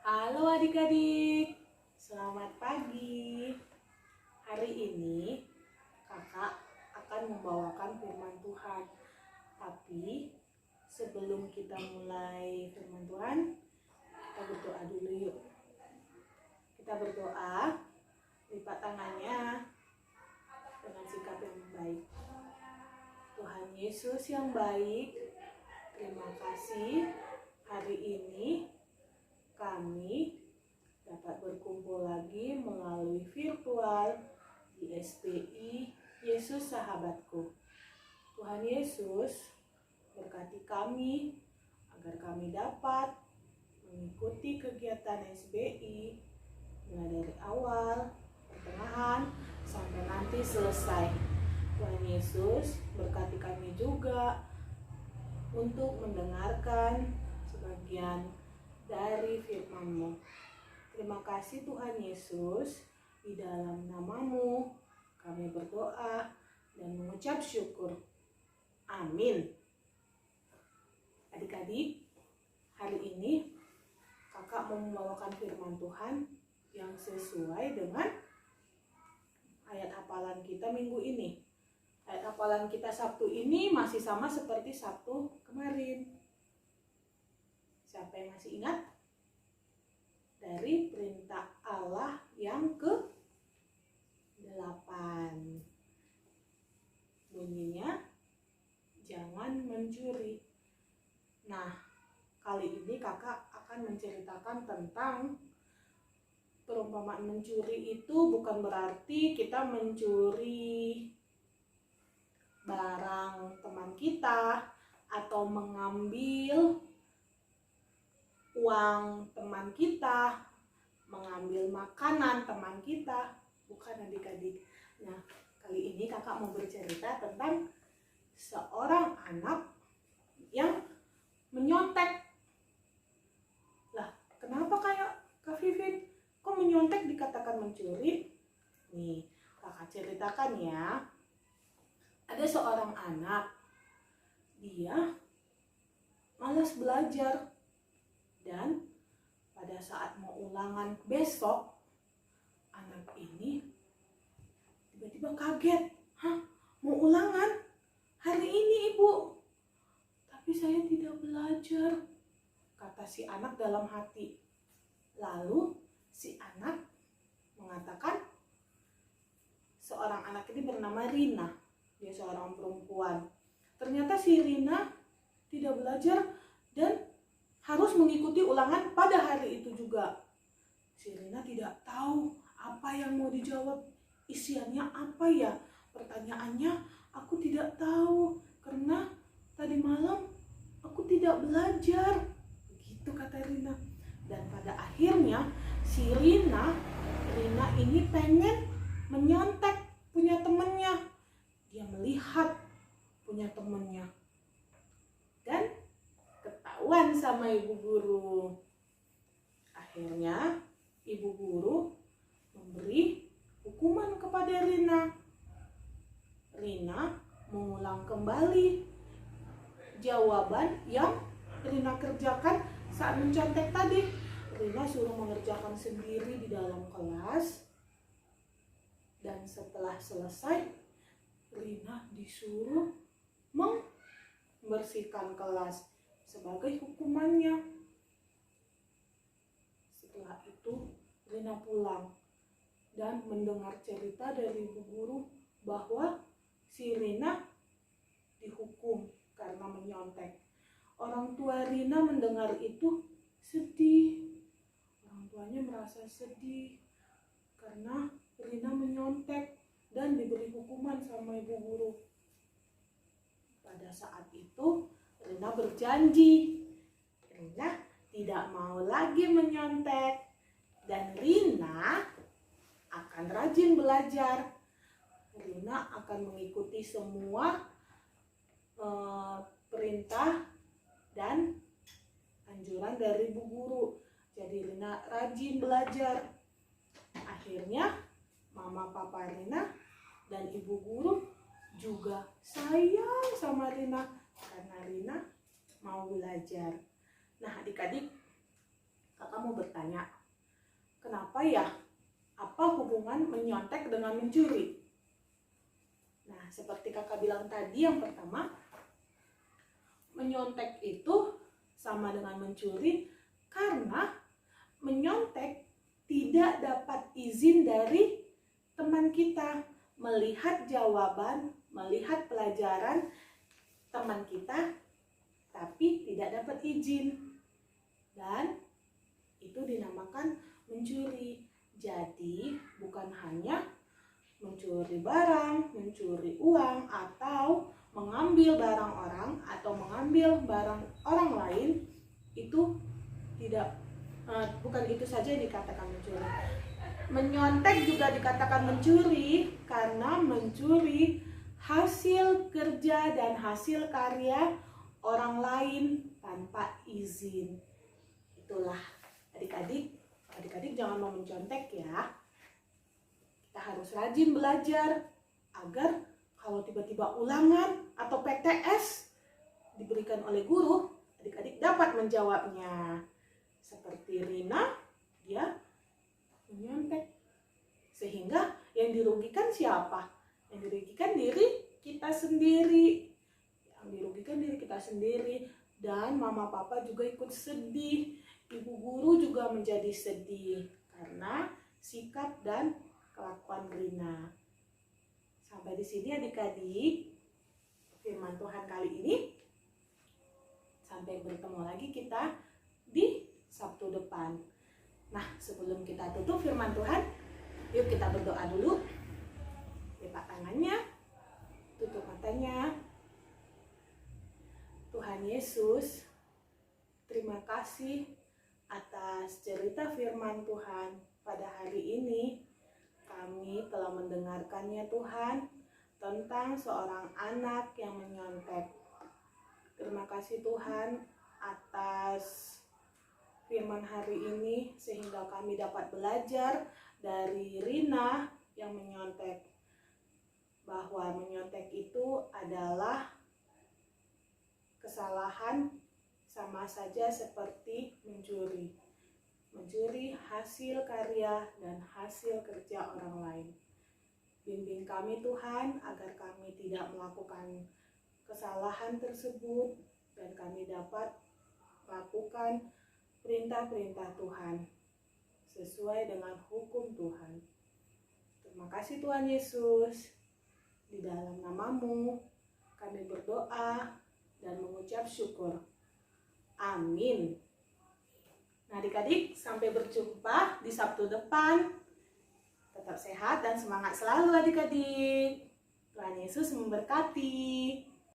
Halo adik-adik, selamat pagi. Hari ini kakak akan membawakan firman Tuhan. Tapi sebelum kita mulai firman Tuhan, kita berdoa dulu yuk. Kita berdoa, lipat tangannya dengan sikap yang baik. Tuhan Yesus yang baik, terima kasih hari ini kami dapat berkumpul lagi melalui virtual di SPI Yesus Sahabatku. Tuhan Yesus berkati kami agar kami dapat mengikuti kegiatan SBI mulai dari awal, pertengahan, sampai nanti selesai. Tuhan Yesus berkati kami juga untuk mendengarkan sebagian dari firman-Mu. Terima kasih Tuhan Yesus, di dalam nama-Mu kami berdoa dan mengucap syukur. Amin. Adik-adik, hari ini kakak mau membawakan firman Tuhan yang sesuai dengan ayat hafalan kita minggu ini. Ayat hafalan kita Sabtu ini masih sama seperti Sabtu kemarin. Siapa yang masih ingat? Dari perintah Allah yang ke-8. Bunyinya, jangan mencuri. Nah, kali ini kakak akan menceritakan tentang perumpamaan mencuri itu bukan berarti kita mencuri barang teman kita atau mengambil uang teman kita, mengambil makanan teman kita, bukan adik-adik. Nah, kali ini kakak mau bercerita tentang seorang anak yang menyontek. Lah, kenapa kayak Kak Vivin? Kok menyontek dikatakan mencuri? Nih, kakak ceritakan ya. Ada seorang anak, dia malas belajar. Dan pada saat mau ulangan besok, anak ini tiba-tiba kaget. Hah? Mau ulangan? Hari ini ibu? Tapi saya tidak belajar, kata si anak dalam hati. Lalu si anak mengatakan, seorang anak ini bernama Rina. Dia seorang perempuan. Ternyata si Rina tidak belajar dan harus mengikuti ulangan pada hari itu juga. Si Rina tidak tahu apa yang mau dijawab. Isiannya apa ya? Pertanyaannya aku tidak tahu karena tadi malam aku tidak belajar. Begitu kata Rina. Dan pada akhirnya si Rina ini pengen menyontek punya temannya. Dia melihat punya temannya dan ketahuan sama ibu guru. Akhirnya ibu guru memberi hukuman kepada Rina. Rina mengulang kembali jawaban yang Rina kerjakan saat mencontek tadi. Rina suruh mengerjakan sendiri di dalam kelas. Dan setelah selesai, Rina disuruh membersihkan kelas sebagai hukumannya. Setelah itu Rina pulang dan mendengar cerita dari ibu guru bahwa si Rina dihukum karena menyontek. Orang tua Rina mendengar itu sedih. Orang tuanya merasa sedih karena Rina menyontek dan diberi hukuman sama ibu guru. Pada saat itu Rina berjanji, Rina tidak mau lagi menyontek dan Rina akan rajin belajar. Rina akan mengikuti semua perintah dan anjuran dari ibu guru. Jadi Rina rajin belajar. Akhirnya mama papa Rina dan ibu guru juga sayang sama Rina karena Rina mau belajar. Nah adik-adik, kakak mau bertanya, kenapa ya? Apa hubungan menyontek dengan mencuri? Nah, seperti kakak bilang tadi, yang pertama, menyontek itu sama dengan mencuri karena menyontek tidak dapat izin dari teman kita, melihat jawaban, melihat pelajaran teman kita, tapi tidak dapat izin, dan itu dinamakan mencuri. Jadi bukan hanya mencuri barang, mencuri uang, atau mengambil barang orang atau mengambil barang orang lain, itu tidak bukan itu saja yang dikatakan mencuri. Menyontek juga dikatakan mencuri karena mencuri hasil kerja dan hasil karya orang lain tanpa izin. Itulah adik-adik jangan mau mencontek ya. Kita harus rajin belajar agar kalau tiba-tiba ulangan atau PTS diberikan oleh guru, adik-adik dapat menjawabnya. Seperti Rina, dia menyontek. Sehingga yang dirugikan siapa? Yang dirugikan diri kita sendiri. Yang dirugikan diri kita sendiri, dan mama papa juga ikut sedih. Ibu guru juga menjadi sedih karena sikap dan kelakuan Rina. Sampai di sini adik-adik firman Tuhan kali ini. Sampai bertemu lagi kita di Sabtu depan. Nah, sebelum kita tutup firman Tuhan, yuk kita berdoa dulu. Lipat tangannya, tutup matanya. Tuhan Yesus, terima kasih atas cerita firman Tuhan pada hari ini. Kami telah mendengarkannya Tuhan, tentang seorang anak yang menyontek. Terima kasih Tuhan atas firman hari ini, sehingga kami dapat belajar dari Rina yang menyontek, bahwa menyontek itu adalah kesalahan sama saja seperti mencuri. Mencuri hasil karya dan hasil kerja orang lain. Bimbing kami Tuhan agar kami tidak melakukan kesalahan tersebut dan kami dapat melakukan perintah-perintah Tuhan sesuai dengan hukum Tuhan. Terima kasih Tuhan Yesus. Di dalam nama-Mu kami berdoa dan mengucap syukur. Amin. Nah adik-adik, sampai berjumpa di Sabtu depan. Tetap sehat dan semangat selalu adik-adik. Tuhan Yesus memberkati.